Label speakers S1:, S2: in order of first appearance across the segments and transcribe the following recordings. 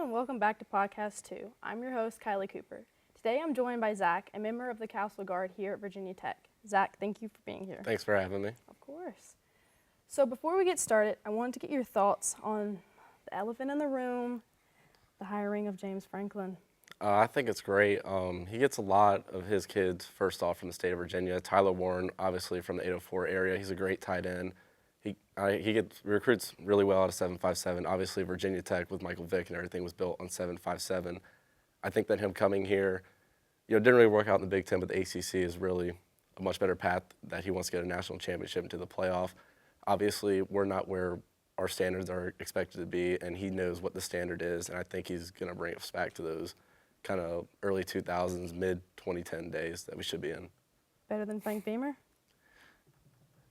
S1: and welcome back to Podcast 2. I'm your host, Kylie Cooper. Today I'm joined by Zach, a member of the Cassell Guard here at Virginia Tech. Zach, thank you for being here.
S2: Thanks for having me.
S1: Of course. So before we get started, I wanted to get your thoughts on the elephant in the room, the hiring of James Franklin.
S2: I think it's great. He gets a lot of his kids, first off, from the state of Virginia. Tyler Warren, obviously from the 804 area. He's a great tight end. He recruits really well out of 757. Obviously, Virginia Tech with Michael Vick and everything was built on 757. I think that him coming here, didn't really work out in the Big Ten, but the ACC is really a much better path that he wants to get a national championship into the playoff. Obviously, we're not where our standards are expected to be, and he knows what the standard is, and I think he's going to bring us back to those kind of early 2000s, mid-2010 days that we should be in.
S1: Better than Frank Beamer?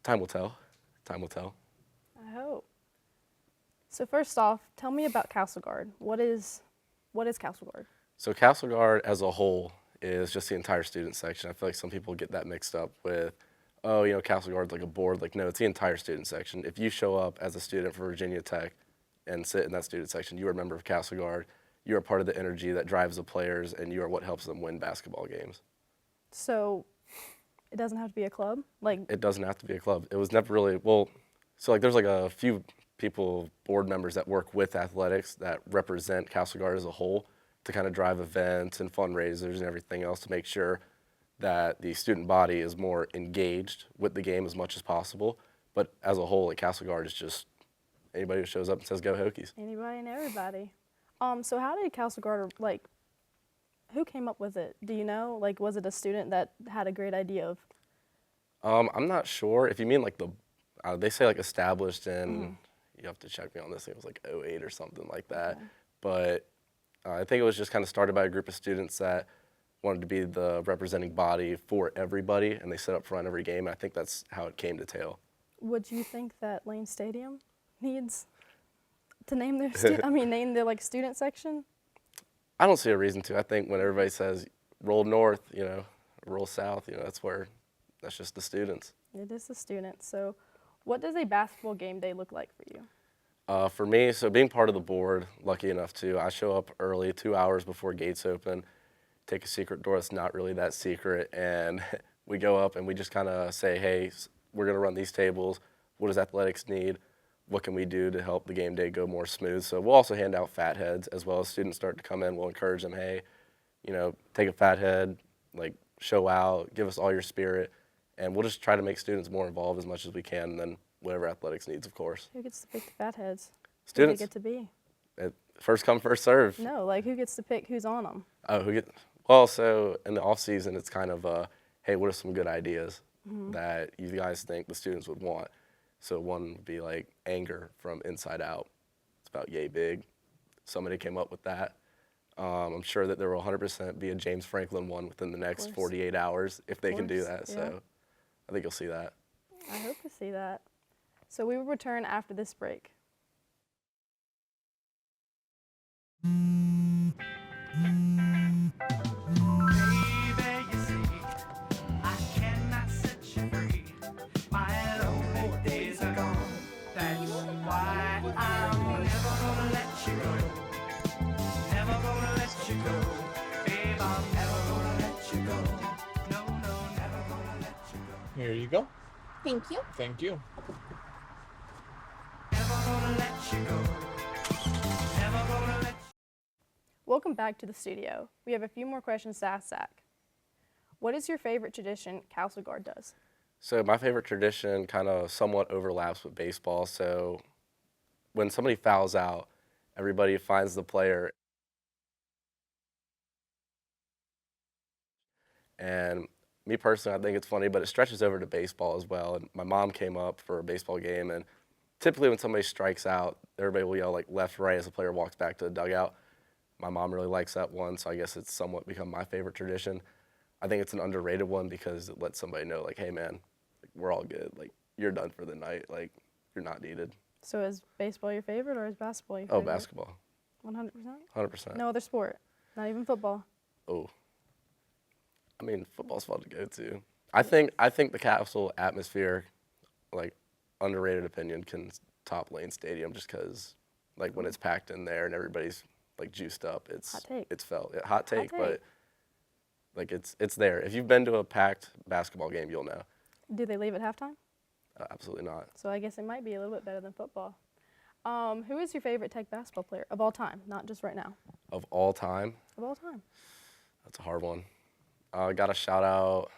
S2: Time will tell. Time will tell.
S1: I hope. So first off, tell me about Cassell Guard. What is Cassell Guard?
S2: So Cassell Guard as a whole is just the entire student section. I feel like some people get that mixed up with, Cassell Guard's like a board. Like, no, it's the entire student section. If you show up as a student for Virginia Tech and sit in that student section, you are a member of Cassell Guard. You are part of the energy that drives the players, and you are what helps them win basketball games.
S1: So it doesn't have to be a club?
S2: It doesn't have to be a club. It was never really, there's like a few people, board members that work with athletics that represent Cassell Guard as a whole to kind of drive events and fundraisers and everything else to make sure that the student body is more engaged with the game as much as possible. But as a whole, Cassell Guard is just anybody who shows up and says, "Go Hokies."
S1: Anybody and everybody. So how did Cassell Guard, who came up with it? Do you know? Was it a student that had a great idea of?
S2: I'm not sure. If you mean they say established in, you have to check me on this, I think it was 08 or something like that. Okay. But I think it was just kind of started by a group of students that wanted to be the representing body for everybody, and they set up front every game. And I think that's how it came to tail.
S1: Would you think that Lane Stadium needs to name their name their student section?
S2: I don't see a reason to. I think when everybody says roll north, roll south, that's just the students.
S1: It is the students. So what does a basketball game day look like for you?
S2: For me, so being part of the board, lucky enough to, I show up early, 2 hours before gates open, take a secret door that's not really that secret, and we go up and we just kind of say, hey, we're going to run these tables. What does athletics need? What can we do to help the game day go more smooth? So we'll also hand out fat heads as well as students start to come in. We'll encourage them, hey, take a fat head, show out, give us all your spirit, and we'll just try to make students more involved as much as we can, and then whatever athletics needs, of course.
S1: Who gets to pick the fat heads?
S2: Students.
S1: Who do they get to be?
S2: First come, first serve.
S1: No, who gets to pick who's on them?
S2: So in the off season, it's kind of, hey, what are some good ideas that you guys think the students would want? So one would be anger from inside out. It's about yay big. Somebody came up with that. I'm sure that there will 100% be a James Franklin one within the next 48 hours if they can do that. Yeah. So I think you'll see that.
S1: I hope to see that. So we will return after this break.
S3: Here you go.
S4: Thank you.
S3: Thank you.
S1: Welcome back to the studio. We have a few more questions to ask Zach. What is your favorite tradition Cassell Guard does?
S2: So my favorite tradition kind of somewhat overlaps with baseball. So when somebody fouls out, everybody finds the player. And me personally, I think it's funny, but it stretches over to baseball as well. And my mom came up for a baseball game, and typically when somebody strikes out, everybody will yell left, right as the player walks back to the dugout. My mom really likes that one, so I guess it's somewhat become my favorite tradition. I think it's an underrated one because it lets somebody know, hey man, we're all good. You're done for the night. You're not needed.
S1: So is baseball your favorite or is basketball your favorite?
S2: Oh, basketball.
S1: 100%?
S2: 100%.
S1: No other sport? Not even football?
S2: Oh. Football's fun to go to. I think the Cassell atmosphere, underrated opinion, can top Lane Stadium just because, when it's packed in there and everybody's like juiced up.
S1: Hot take.
S2: It's felt. Hot take,
S1: take.
S2: but like it's there. If you've been to a packed basketball game, you'll know.
S1: Do they leave at halftime?
S2: Absolutely not.
S1: So I guess it might be a little bit better than football. Who is your favorite Tech basketball player of all time? Not just right now.
S2: Of all time,
S1: Of all time.
S2: that's a hard one. I got to shout out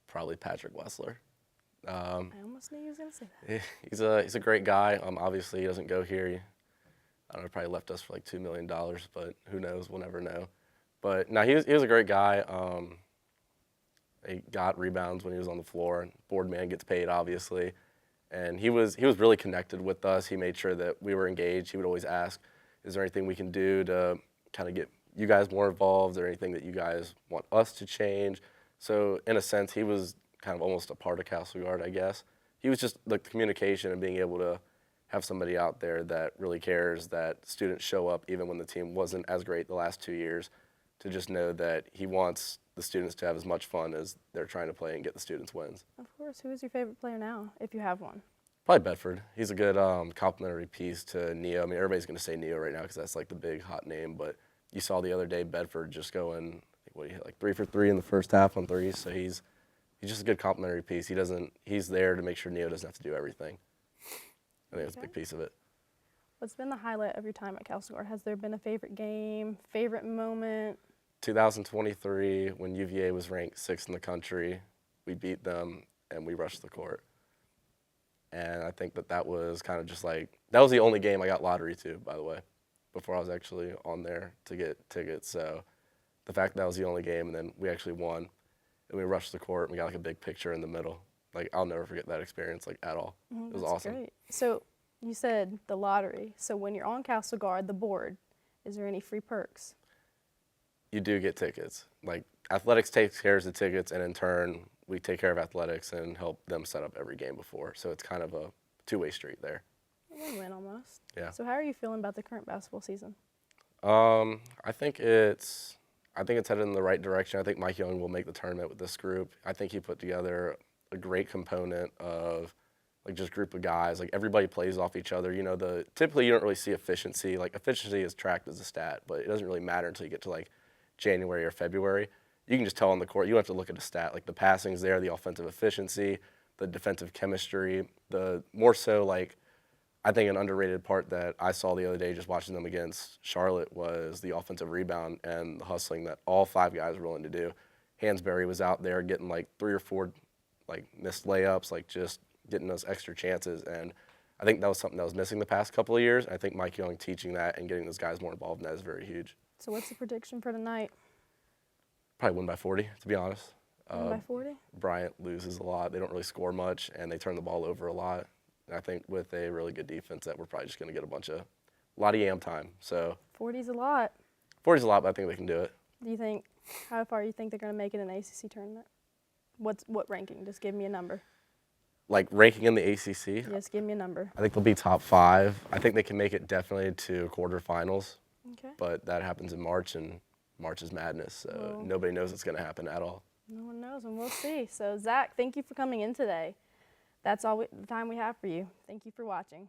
S2: probably Patrick Wessler.
S1: I almost knew you was gonna say that.
S2: He's a great guy. Obviously he doesn't go here. I don't know, probably left us for like $2 million, but who knows? We'll never know. But no, he was a great guy. He got rebounds when he was on the floor. Board man gets paid, obviously, and he was really connected with us. He made sure that we were engaged. He would always ask, "Is there anything we can do to kind of get you guys more involved? Is there anything that you guys want us to change?" So in a sense, he was kind of almost a part of Cassell Guard, I guess. He was just like the communication and being able to have somebody out there that really cares, that students show up even when the team wasn't as great the last 2 years, to just know that he wants the students to have as much fun as they're trying to play and get the students wins.
S1: Of course. Who is your favorite player now, if you have one?
S2: Probably Bedford. He's a good complimentary piece to Neo. I mean, everybody's going to say Neo right now because that's like the big hot name, but you saw the other day Bedford just going, I think, what he hit, like 3 for 3 in the first half on threes. So he's just a good complimentary piece. He's there to make sure Neo doesn't have to do everything. I think that's a big piece of it.
S1: What's been the highlight of your time at Cassell Guard? Has there been a favorite game, favorite moment?
S2: 2023, when UVA was ranked 6th in the country, we beat them and we rushed the court. And I think that was kind of just like, that was the only game I got lottery to, by the way, before I was actually on there to get tickets. So the fact that was the only game and then we actually won and we rushed the court and we got like a big picture in the middle. Like, I'll never forget that experience, like, at all. It was awesome.
S1: Great. So you said the lottery. So when you're on Cassell Guard, the board, is there any free perks?
S2: You do get tickets. Like, athletics takes care of the tickets, and in turn, we take care of athletics and help them set up every game before. So it's kind of a two-way street there.
S1: Win-win almost.
S2: Yeah.
S1: So how are you feeling about the current basketball season?
S2: I think it's headed in the right direction. I think Mike Young will make the tournament with this group. I think he put together a great component of like just group of guys. Like, everybody plays off each other. You know, typically you don't really see efficiency. Like, efficiency is tracked as a stat, but it doesn't really matter until you get to like January or February. You can just tell on the court. You don't have to look at a stat. Like, the passing's there, the offensive efficiency, the defensive chemistry, the more so like, I think an underrated part that I saw the other day just watching them against Charlotte was the offensive rebound and the hustling that all 5 guys were willing to do. Hansberry was out there getting like 3 or 4 like missed layups, like just getting those extra chances. And I think that was something that was missing the past couple of years. I think Mike Young teaching that and getting those guys more involved in that is very huge.
S1: So what's the prediction for tonight?
S2: Probably win by 40, to be honest.
S1: Win by 40?
S2: Bryant loses a lot. They don't really score much, and they turn the ball over a lot. And I think with a really good defense that we're probably just going to get a lot of yam time. So
S1: 40's a lot.
S2: 40's a lot, but I think they can do it.
S1: Do you think, how far you think they're going to make it in the ACC tournament? What ranking? Just give me a number.
S2: Like, ranking in the ACC?
S1: Just give me a number.
S2: I think they'll be top 5. I think they can make it definitely to quarterfinals.
S1: Okay.
S2: But that happens in March, and March is madness, so
S1: Well,
S2: nobody knows what's going to happen at all.
S1: No one knows, and we'll see. So, Zach, thank you for coming in today. That's all the time we have for you. Thank you for watching.